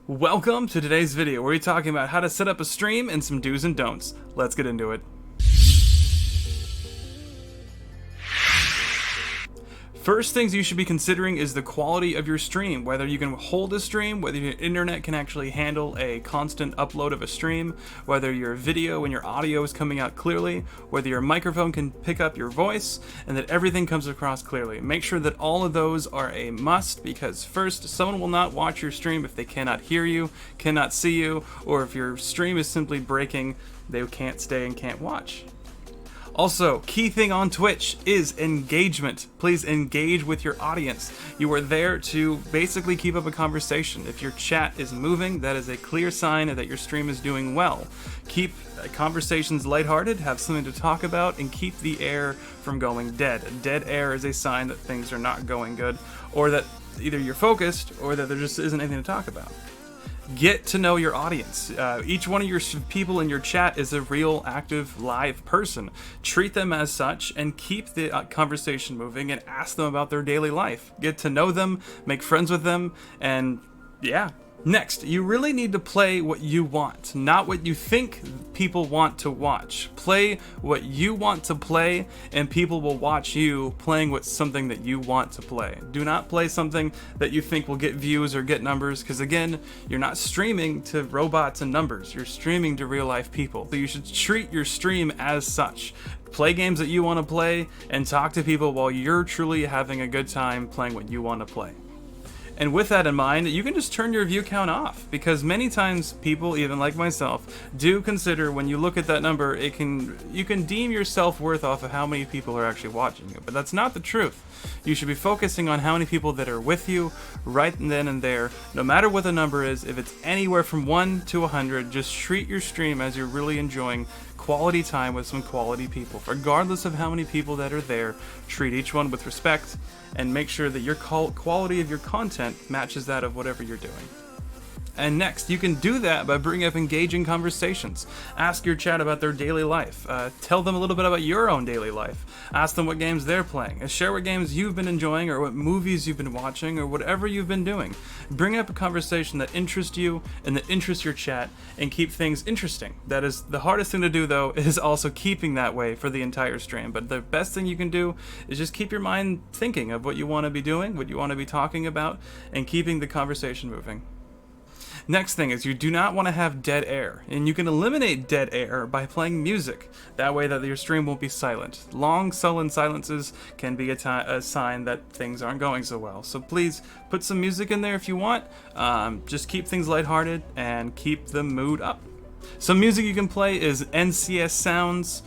Welcome to today's video where we're talking about how to set up a stream and some do's and don'ts. Let's get into it. First things you should be considering is the quality of your stream, whether you can hold a stream, whether your internet can actually handle a constant upload of a stream, whether your video and your audio is coming out clearly, whether your microphone can pick up your voice, and that everything comes across clearly. Make sure that all of those are a must, because first, someone will not watch your stream if they cannot hear you, cannot see you, or if your stream is simply breaking, they can't stay and can't watch. Also, key thing on Twitch is engagement. Please engage with your audience. You are there to basically keep up a conversation. If your chat is moving, that is a clear sign that your stream is doing well. Keep conversations lighthearted, have something to talk about, and keep the air from going dead. Dead air is a sign that things are not going good, or that either you're focused, or that there just isn't anything to talk about. Get to know your audience. Each one of your people in your chat is a real, active, live person. Treat them as such and keep the conversation moving and ask them about their daily life. Get to know them, make friends with them, and yeah. Next, you really need to play what you want, not what you think people want to watch. Play what you want to play, and people will watch you playing with something that you want to play. Do not play something that you think will get views or get numbers, because again, you're not streaming to robots and numbers. You're streaming to real life people. So you should treat your stream as such. Play games that you want to play, and talk to people while you're truly having a good time playing what you want to play. And with that in mind, you can just turn your view count off, because many times people, even like myself, do consider when you look at that number, you can deem your self-worth off of how many people are actually watching you, but that's not the truth. You should be focusing on how many people that are with you right then and there, no matter what the number is. If it's anywhere from 1 to 100, just treat your stream as you're really enjoying quality time with some quality people. Regardless of how many people that are there, treat each one with respect and make sure that your quality of your content matches that of whatever you're doing. And next, you can do that by bringing up engaging conversations. Ask your chat about their daily life. Tell them a little bit about your own daily life. Ask them what games they're playing. Share what games you've been enjoying, or what movies you've been watching, or whatever you've been doing. Bring up a conversation that interests you and that interests your chat, and keep things interesting. That is the hardest thing to do, though, is also keeping that way for the entire stream. But the best thing you can do is just keep your mind thinking of what you want to be doing, what you want to be talking about, and keeping the conversation moving. Next thing is, you do not want to have dead air, and you can eliminate dead air by playing music. That way that your stream won't be silent. Long, sullen silences can be a sign that things aren't going so well. So please put some music in there if you want. Just keep things lighthearted and keep the mood up. Some music you can play is NCS Sounds,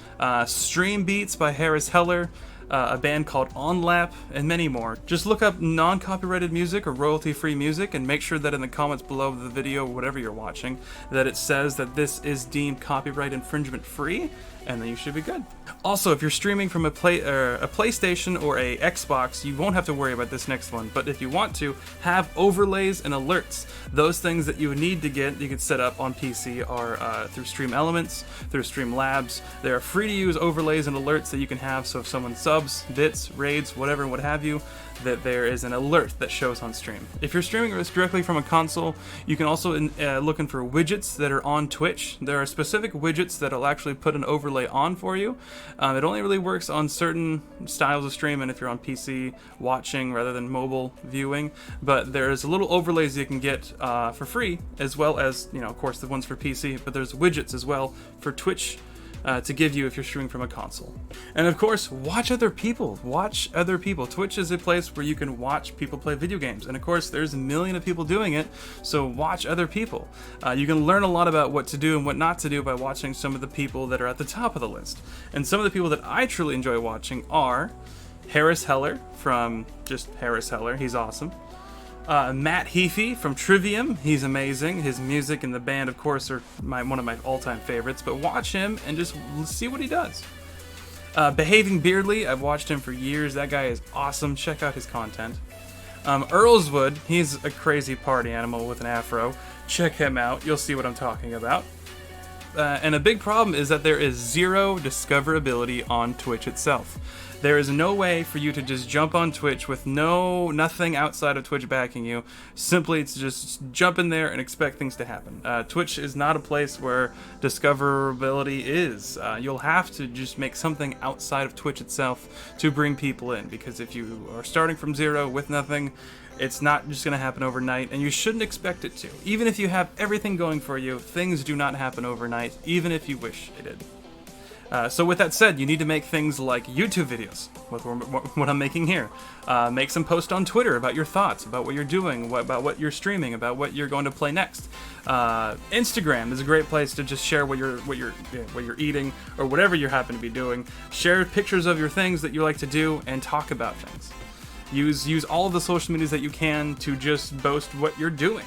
Stream Beats by Harris Heller, a band called On Lap, and many more. Just look up non-copyrighted music or royalty-free music, and make sure that in the comments below the video, whatever you're watching, that it says that this is deemed copyright infringement free, and then you should be good. Also, if you're streaming from a PlayStation or a Xbox, you won't have to worry about this next one, but if you want to, have overlays and alerts. Those things that you would need to get, you can set up on PC are through Stream Elements, through Streamlabs. There are free to use overlays and alerts that you can have, so if someone subs, bits, raids, whatever, what have you, that there is an alert that shows on stream. If you're streaming this directly from a console, you can also looking for widgets that are on Twitch. There are specific widgets that will actually put an overlay on for you. It only really works on certain styles of stream, and if you're on PC watching rather than mobile viewing, but there's little overlays you can get for free, as well as, of course, the ones for PC, but there's widgets as well for Twitch to give you if you're streaming from a console. And of course, watch other people. Watch other people. Twitch is a place where you can watch people play video games, and of course there's a million of people doing it, so watch other people. You can learn a lot about what to do and what not to do by watching some of the people that are at the top of the list. And some of the people that I truly enjoy watching are Harris Heller from just Harris Heller, he's awesome. Matt Heafy from Trivium, he's amazing. His music and the band, of course, are one of my all-time favorites, but watch him and just see what he does. BehavingBeardly, I've watched him for years. That guy is awesome. Check out his content. Earlswood, he's a crazy party animal with an afro. Check him out. You'll see what I'm talking about. And a big problem is that there is zero discoverability on Twitch itself. There is no way for you to just jump on Twitch with nothing outside of Twitch backing you. Simply to just jump in there and expect things to happen. Twitch is not a place where discoverability is. You'll have to just make something outside of Twitch itself to bring people in, because if you are starting from zero with nothing, it's not just going to happen overnight, and you shouldn't expect it to. Even if you have everything going for you, things do not happen overnight, even if you wish they did. So with that said, you need to make things like YouTube videos, what I'm making here. Make some posts on Twitter about your thoughts, about what you're doing, about what you're streaming, about what you're going to play next. Instagram is a great place to just share what you're eating or whatever you happen to be doing. Share pictures of your things that you like to do and talk about things. Use all of the social medias that you can to just boast what you're doing.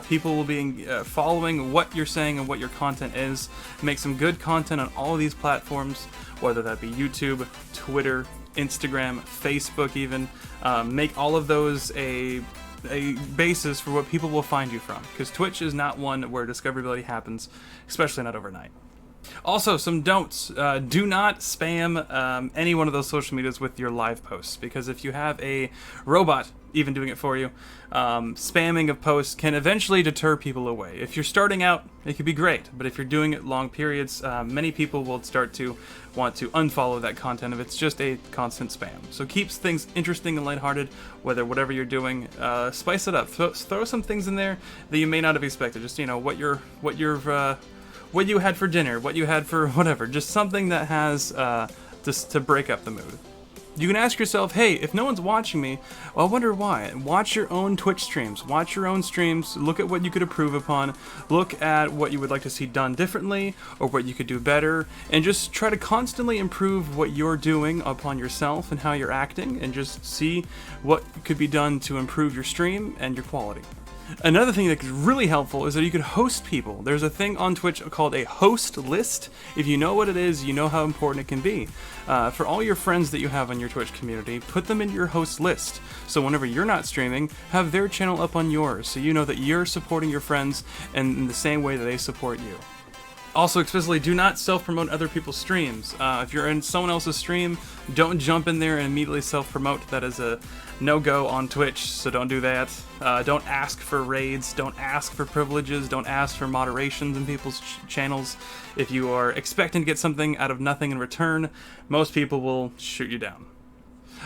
People will be following what you're saying and what your content is. Make some good content on all of these platforms, whether that be YouTube, Twitter, Instagram, Facebook even. Make all of those a basis for what people will find you from, because Twitch is not one where discoverability happens, especially not overnight. Also, some don'ts. Do not spam any one of those social medias with your live posts, because if you have a robot even doing it for you, spamming of posts can eventually deter people away. If you're starting out, it could be great, but if you're doing it long periods, many people will start to want to unfollow that content if it's just a constant spam. So keep things interesting and lighthearted, whatever you're doing. Spice it up. Throw some things in there that you may not have expected. Just, you know, what you had for dinner, what you had for whatever. Just something that has just to break up the mood. You can ask yourself, hey, if no one's watching me, well, I wonder why. Watch your own Twitch streams. Watch your own streams. Look at what you could improve upon. Look at what you would like to see done differently or what you could do better. And just try to constantly improve what you're doing upon yourself and how you're acting, and just see what could be done to improve your stream and your quality. Another thing that is really helpful is that you could host people. There's a thing on Twitch called a host list. If you know what it is, you know how important it can be. For all your friends that you have on your Twitch community, put them into your host list. So whenever you're not streaming, have their channel up on yours, so you know that you're supporting your friends in the same way that they support you. Also, explicitly, do not self-promote other people's streams. If you're in someone else's stream, don't jump in there and immediately self-promote. That is a no-go on Twitch, so don't do that. Don't ask for raids, don't ask for privileges, don't ask for moderations in people's channels. If you are expecting to get something out of nothing in return, most people will shoot you down.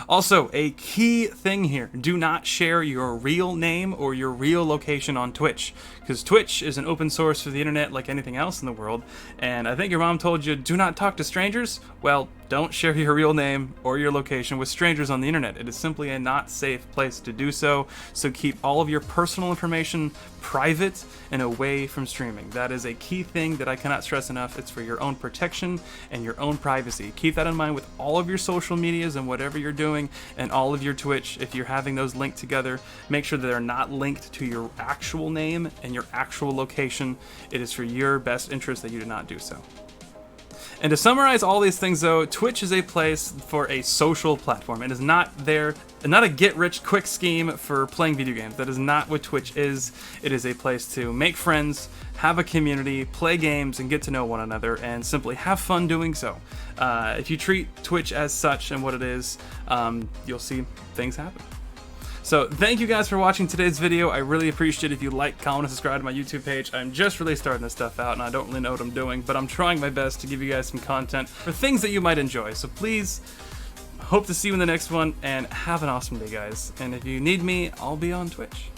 Also, a key thing here, do not share your real name or your real location on Twitch, because Twitch is an open source for the internet like anything else in the world, and I think your mom told you, do not talk to strangers? Well, don't share your real name or your location with strangers on the internet. It is simply a not safe place to do so, so keep all of your personal information private and away from streaming. That is a key thing that I cannot stress enough. It's for your own protection and your own privacy. Keep that in mind with all of your social medias and whatever you're doing, and all of your Twitch. If you're having those linked together, make sure that they're not linked to your actual name and your actual location. It is for your best interest that you do not do so. And to summarize all these things though, Twitch is a place for a social platform. It is not a get-rich-quick scheme for playing video games. That is not what Twitch is. It is a place to make friends, have a community, play games, and get to know one another, and simply have fun doing so. If you treat Twitch as such and what it is, you'll see things happen. So thank you guys for watching today's video. I really appreciate it if you like, comment, and subscribe to my YouTube page. I'm just really starting this stuff out and I don't really know what I'm doing, but I'm trying my best to give you guys some content for things that you might enjoy. So please, hope to see you in the next one, and have an awesome day, guys. And if you need me, I'll be on Twitch.